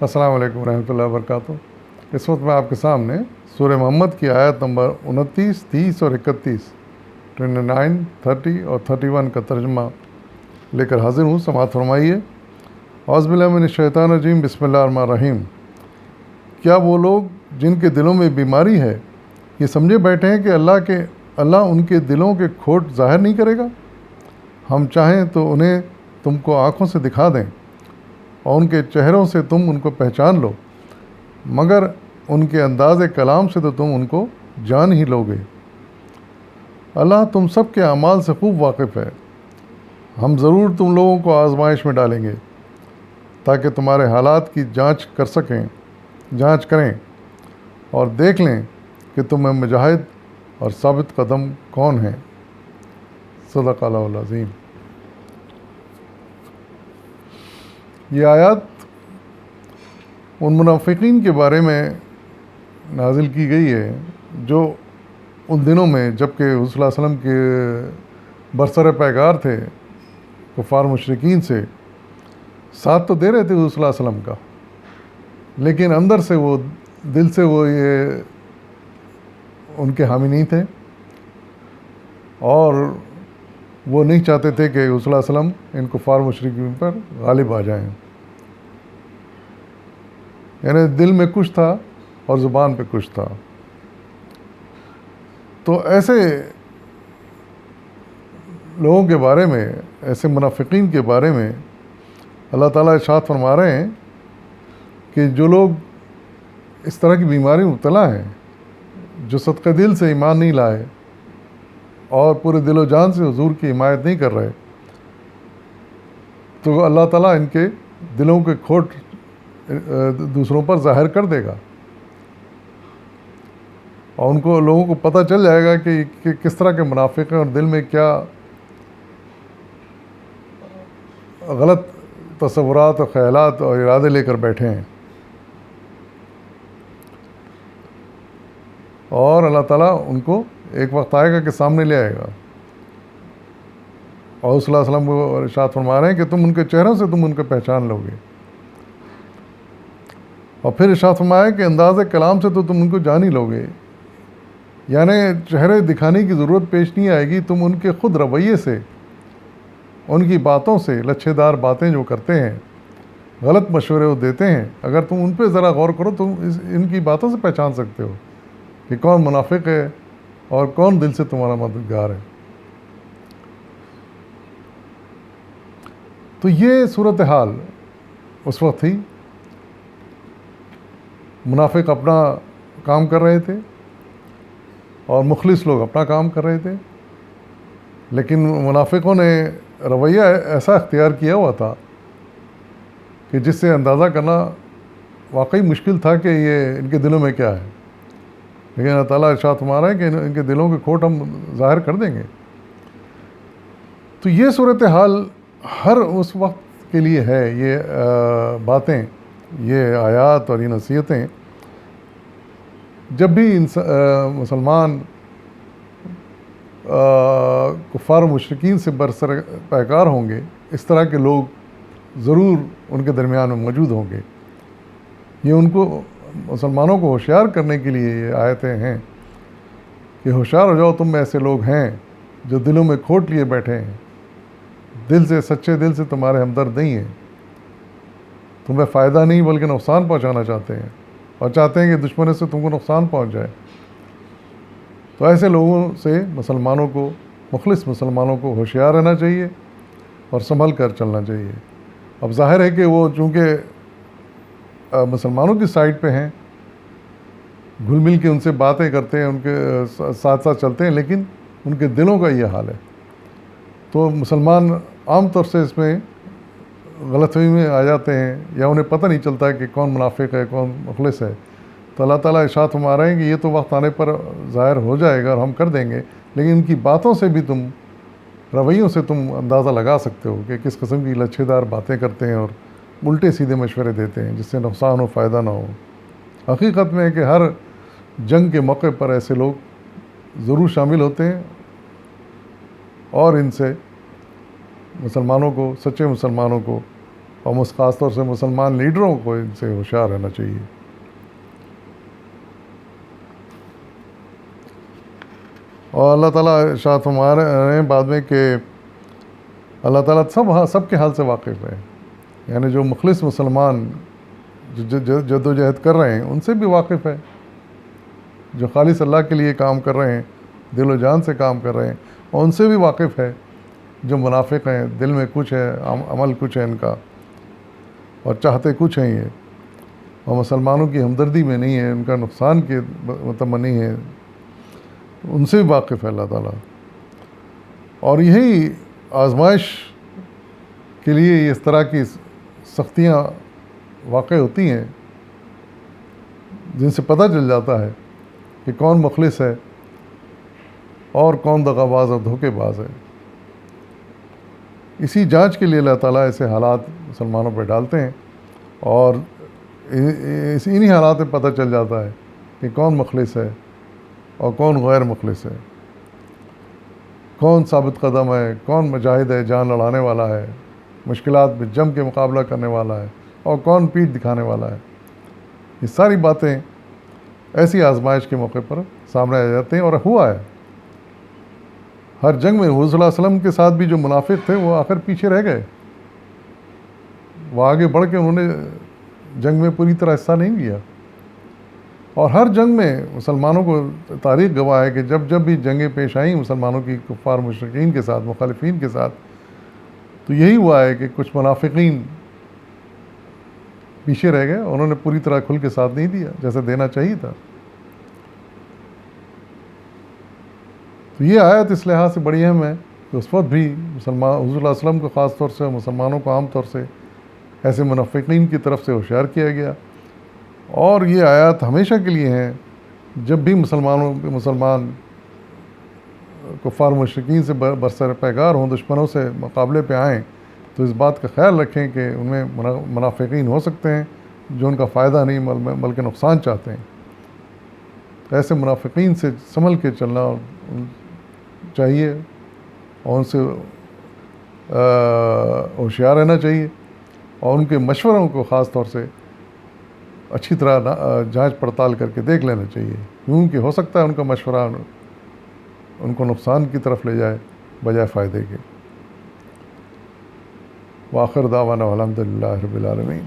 السلام علیکم ورحمۃ اللہ وبرکاتہ۔ اس وقت میں آپ کے سامنے سورہ محمد کی آیت نمبر 29، 30 اور 31، 29، 30 اور 31 کا ترجمہ لے کر حاضر ہوں۔ سماعت فرمائیے۔ اعوذ باللہ من الشیطان الرجیم، بسم اللہ الرحمن الرحیم۔ کیا وہ لوگ جن کے دلوں میں بیماری ہے یہ سمجھے بیٹھے ہیں کہ اللہ ان کے دلوں کے کھوٹ ظاہر نہیں کرے گا؟ ہم چاہیں تو انہیں تم کو آنکھوں سے دکھا دیں اور ان کے چہروں سے تم ان کو پہچان لو، مگر ان کے انداز کلام سے تو تم ان کو جان ہی لو گے۔ اللہ تم سب کے اعمال سے خوب واقف ہے۔ ہم ضرور تم لوگوں کو آزمائش میں ڈالیں گے تاکہ تمہارے حالات کی جانچ کریں اور دیکھ لیں کہ تم میں مجاہد اور ثابت قدم کون ہیں۔ صدق اللہ العظیم۔ یہ آیات ان منافقین کے بارے میں نازل کی گئی ہے جو ان دنوں میں جب کہ حضور صلی اللہ علیہ وسلم کے برسر پیگار تھے، کفار مشرکین سے ساتھ تو دے رہے تھے حضور صلی اللہ علیہ وسلم کا، لیکن اندر سے وہ دل سے وہ یہ ان کے حامی نہیں تھے، اور وہ نہیں چاہتے تھے کہ حضور صلی اللہ علیہ وسلم ان کفار مشرکین پر غالب آ جائیں۔ یعنی دل میں کچھ تھا اور زبان پہ کچھ تھا۔ تو ایسے لوگوں کے بارے میں، ایسے منافقین کے بارے میں اللہ تعالیٰ ارشاد فرما رہے ہیں کہ جو لوگ اس طرح کی بیماری مبتلا ہیں، جو صدقہ دل سے ایمان نہیں لائے اور پورے دل و جان سے حضور کی حمایت نہیں کر رہے، تو اللہ تعالیٰ ان کے دلوں کے کھوٹ دوسروں پر ظاہر کر دے گا، اور ان کو لوگوں کو پتہ چل جائے گا کہ کس طرح کے منافق ہیں اور دل میں کیا غلط تصورات اور خیالات اور ارادے لے کر بیٹھے ہیں۔ اور اللہ تعالیٰ ان کو ایک وقت آئے گا کہ سامنے لے آئے گا، اور صلی اللہ علیہ وسلم کو ارشاد فرما رہے ہیں کہ تم ان کے چہروں سے تم ان کو پہچان لو گے، اور پھر ارشاد فرمایا کہ انداز کلام سے تو تم ان کو جان ہی لو گے۔ یعنی چہرے دکھانے کی ضرورت پیش نہیں آئے گی، تم ان کے خود رویے سے، ان کی باتوں سے، لچھے دار باتیں جو کرتے ہیں، غلط مشورے وہ دیتے ہیں، اگر تم ان پہ ذرا غور کرو تو ان کی باتوں سے پہچان سکتے ہو کہ کون منافق ہے اور کون دل سے تمہارا مددگار ہے۔ تو یہ صورتحال اس وقت تھی۔ منافق اپنا کام کر رہے تھے اور مخلص لوگ اپنا کام کر رہے تھے، لیکن منافقوں نے رویہ ایسا اختیار کیا ہوا تھا کہ جس سے اندازہ کرنا واقعی مشکل تھا کہ یہ ان کے دلوں میں کیا ہے، لیکن اللہ تعالیٰ ارشاد فرما رہا ہے کہ ان کے دلوں کے کھوٹ ہم ظاہر کر دیں گے۔ تو یہ صورتحال ہر اس وقت کے لیے ہے، یہ باتیں، یہ آیات اور یہ نصیحتیں جب بھی مسلمان کفار و مشرکین سے برسر پیکار ہوں گے، اس طرح کے لوگ ضرور ان کے درمیان میں موجود ہوں گے۔ یہ ان کو مسلمانوں کو ہوشیار کرنے کے لیے یہ آیتیں ہیں کہ ہوشیار ہو جاؤ، تم ایسے لوگ ہیں جو دلوں میں کھوٹ لیے بیٹھے ہیں، دل سے، سچے دل سے تمہارے ہمدرد نہیں ہیں، تمہیں فائدہ نہیں بلکہ نقصان پہنچانا چاہتے ہیں، اور چاہتے ہیں کہ دشمنوں سے تم کو نقصان پہنچ جائے۔ تو ایسے لوگوں سے مسلمانوں کو، مخلص مسلمانوں کو ہوشیار رہنا چاہیے اور سنبھل کر چلنا چاہیے۔ اب ظاہر ہے کہ وہ چونکہ مسلمانوں کی سائڈ پہ ہیں، گھل مل کے ان سے باتیں کرتے ہیں، ان کے ساتھ ساتھ چلتے ہیں، لیکن ان کے دلوں کا یہ حال ہے۔ تو مسلمان عام طور سے اس میں غلط فہمی میں آ جاتے ہیں، یا انہیں پتہ نہیں چلتا کہ کون منافق ہے کون مخلص ہے۔ تو اللہ تعالیٰ ارشاد فرما رہے ہیں کہ یہ تو وقت آنے پر ظاہر ہو جائے گا اور ہم کر دیں گے، لیکن ان کی باتوں سے بھی تم، رویوں سے تم اندازہ لگا سکتے ہو کہ کس قسم کی لچھے دار باتیں کرتے ہیں اور الٹے سیدھے مشورے دیتے ہیں جس سے نقصان ہو، فائدہ نہ ہو۔ حقیقت میں ہے کہ ہر جنگ کے موقع پر ایسے لوگ ضرور شامل ہوتے ہیں، اور ان سے مسلمانوں کو، سچے مسلمانوں کو اور خاص طور سے مسلمان لیڈروں کو ان سے ہوشیار رہنا چاہیے۔ اور اللہ تعالیٰ ارشاد فرما رہے ہیں بعد میں کہ اللہ تعالیٰ سب کے حال سے واقف ہے، یعنی جو مخلص مسلمان جد و جہد کر رہے ہیں ان سے بھی واقف ہے، جو خالص اللہ کے لیے کام کر رہے ہیں، دل و جان سے کام کر رہے ہیں، اور ان سے بھی واقف ہے۔ جو منافق ہیں، دل میں کچھ ہے، عمل کچھ ہے ان کا، اور چاہتے کچھ ہیں یہ، اور مسلمانوں کی ہمدردی میں نہیں ہے، ان کا نقصان کے متمنی ہے، ان سے بھی واقف ہے اللہ تعالیٰ۔ اور یہی آزمائش کے لیے اس طرح کی سختیاں واقع ہوتی ہیں، جن سے پتہ چل جاتا ہے کہ کون مخلص ہے اور کون دغا باز اور دھوکے باز ہے۔ اسی جانچ کے لیے اللہ تعالیٰ ایسے حالات مسلمانوں پہ ڈالتے ہیں، اور انہی حالات میں پتہ چل جاتا ہے کہ کون مخلص ہے اور کون غیر مخلص ہے، کون ثابت قدم ہے، کون مجاہد ہے، جان لڑانے والا ہے، مشکلات میں جم کے مقابلہ کرنے والا ہے، اور کون پیٹھ دکھانے والا ہے۔ یہ ساری باتیں ایسی آزمائش کے موقع پر سامنے آ جاتے ہیں، اور ہوا ہے ہر جنگ میں۔ حضور صلی اللہ علیہ وسلم کے ساتھ بھی جو منافق تھے وہ آخر پیچھے رہ گئے، وہ آگے بڑھ کے انہوں نے جنگ میں پوری طرح حصہ نہیں لیا۔ اور ہر جنگ میں مسلمانوں کو تاریخ گواہ ہے کہ جب بھی جنگیں پیش آئیں مسلمانوں کی کفار مشرکین کے ساتھ، مخالفین کے ساتھ، تو یہی ہوا ہے کہ کچھ منافقین پیچھے رہ گئے، انہوں نے پوری طرح کھل کے ساتھ نہیں دیا جیسے دینا چاہیے تھا۔ تو یہ آیت اس لحاظ سے بڑی اہم ہے کہ اس وقت بھی حضور صلی اللہ علیہ وسلم کو خاص طور سے، مسلمانوں کو عام طور سے ایسے منافقین کی طرف سے ہوشیار کیا گیا۔ اور یہ آیات ہمیشہ کے لیے ہیں، جب بھی مسلمان کفار مشرکین سے برسر پیگار ہوں، دشمنوں سے مقابلے پہ آئیں، تو اس بات کا خیال رکھیں کہ ان میں منافقین ہو سکتے ہیں جو ان کا فائدہ نہیں بلکہ نقصان چاہتے ہیں۔ ایسے منافقین سے سنبھل کے چلنا چاہیے، اور ان سے ہوشیار رہنا چاہیے، اور ان کے مشوروں کو خاص طور سے اچھی طرح جانچ پڑتال کر کے دیکھ لینا چاہیے، کیونکہ ہو سکتا ہے ان کا مشورہ ان کو نقصان کی طرف لے جائے بجائے فائدے کے۔ وآخر دعوانا الحمد للہ رب العالمین۔